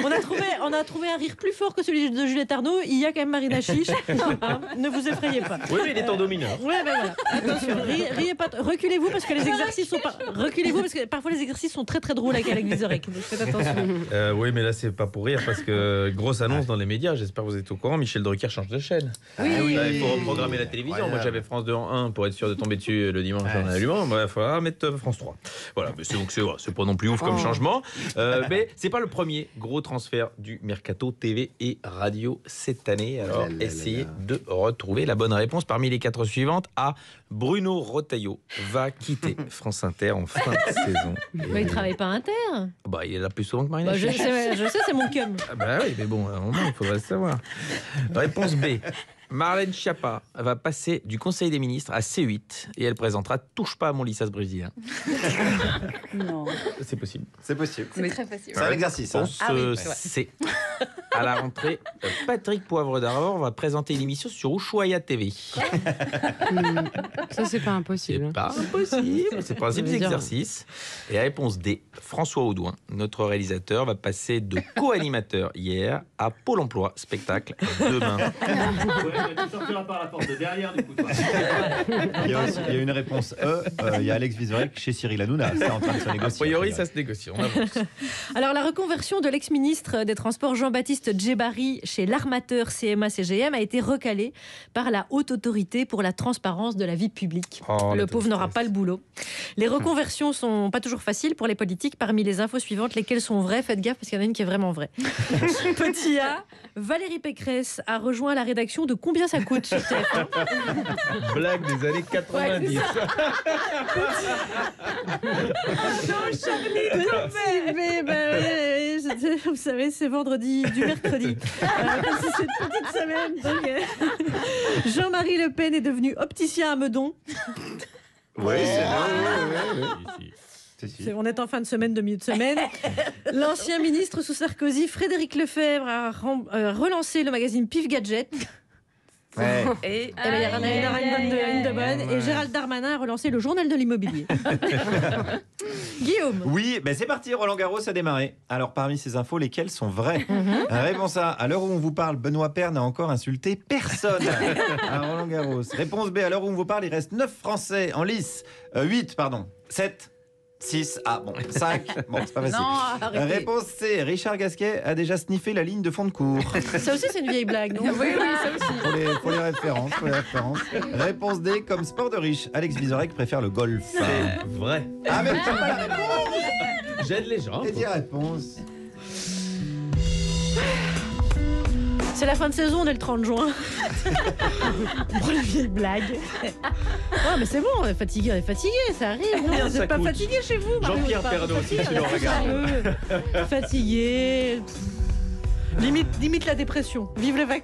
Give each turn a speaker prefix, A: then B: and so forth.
A: On a trouvé un rire plus fort que celui de Juliette Arnaud. Il y a quand même Marina Chiche. Ne vous effrayez pas.
B: Oui, mais il est en domineur.
A: Ouais, ben voilà. Attention, riez pas. Reculez-vous parce que les exercices sont pas. Reculez-vous parce que parfois les exercices sont très très drôles avec Alex Vizorek. Donc faites attention.
B: Oui, mais là, c'est pas pour rire parce que grosse annonce dans les médias. J'espère que vous êtes au courant. Michel Drucker change de chaîne.
A: Oui.
B: Il faut reprogrammer la télévision. Moi, j'avais France 2 en 1 pour être sûr de tomber dessus le dimanche en allumant. Il va falloir mettre France 3. Voilà, mais c'est pas non plus ouf comme changement. Mais c'est pas le premier gros transfert du mercato TV et radio cette année. Alors, essayez de retrouver la bonne réponse parmi les 4 suivantes. A. Bruno Retailleau va quitter France Inter en fin de saison.
A: Mais il travaille pas à Inter.
B: Bah, il est là plus souvent que Marina
A: Je
B: Chiche.
A: sais, c'est mon cum.
B: Ah bah oui, mais bon, à un moment, il faudrait le savoir. Réponse B. Marlène Schiappa va passer du Conseil des ministres à C8 et elle présentera Touche pas à mon license brésilien.
C: Non.
B: C'est possible.
D: C'est possible.
C: C'est très facile.
D: C'est un exercice. Hein.
B: Réponse C. À la rentrée, Patrick Poivre d'Arvor va présenter une émission sur Ushuaïa TV.
E: Ça, c'est pas impossible.
B: C'est pas impossible. C'est le principe des exercices. Et réponse D. François Audouin, notre réalisateur, va passer de co-animateur hier à Pôle emploi spectacle demain.
F: Tu sortiras par la porte de derrière du coup.
D: Il y a une réponse E. Il y a Alex Vizorek chez Cyril Hanouna. C'est en train de se
B: A
D: négocier.
B: priori, ça se négocie. On avance.
A: Alors, la reconversion de l'ex-ministre des Transports Jean-Baptiste Djebari chez l'armateur CMA-CGM a été recalée par la Haute Autorité pour la transparence de la vie publique.
B: Oh,
A: Le
B: la
A: pauvre n'aura
B: tristesse.
A: pas le boulot. Les reconversions sont pas toujours faciles pour les politiques. Parmi les infos suivantes, lesquelles sont vraies, faites gaffe parce qu'il y en a une qui est vraiment vraie. Petit A, Valérie Pécresse a rejoint la rédaction de Combien ça coûte sur TF1.
B: Blague des années 90.
A: Vous savez, c'est vendredi du mercredi. C'est une petite semaine. Donc, Jean-Marie Le Pen est devenu opticien à Meudon.
D: Oui,
A: On est en fin de semaine, de milieu de semaine. L'ancien ministre sous Sarkozy, Frédéric Lefebvre, a relancé le magazine Pif Gadget.
D: Ouais.
C: Et
A: Il y en a une de bonne. Et Gérald Darmanin a relancé le journal de l'immobilier. Guillaume.
D: Oui, ben c'est parti, Roland Garros a démarré. Alors parmi ces infos, lesquelles sont vraies? Réponse A, à l'heure où on vous parle, Benoît Paire n'a encore insulté personne à Roland Garros. Réponse B, à l'heure où on vous parle, il reste 9 Français en lice. 8, pardon. 7. 6, 5, bon c'est pas facile.
C: Non, arrêtez.
D: Réponse C, Richard Gasquet a déjà sniffé la ligne de fond de cours.
A: Ça aussi, c'est une vieille blague, non?
C: Oui, ça aussi.
D: Pour les références, Réponse D, comme sport de riche, Alex Vizorek préfère le golf.
B: C'est vrai.
D: Ah mais t'as pas la réponse.
B: J'aide les gens.
D: Et 10 réponses.
A: C'est la fin de saison, on est le 30 juin. Pour la vieille blague. Non, mais c'est bon, on est fatigué, ça arrive. Non,
B: Combien
A: vous
B: ça
A: n'êtes pas
B: coûte
A: fatigué chez vous, Mario,
B: Jean-Pierre
A: pas
B: Pernaut, si
A: fatigué,
B: tu le regardes.
A: Fatigué. Limite la dépression. Vive les vacances.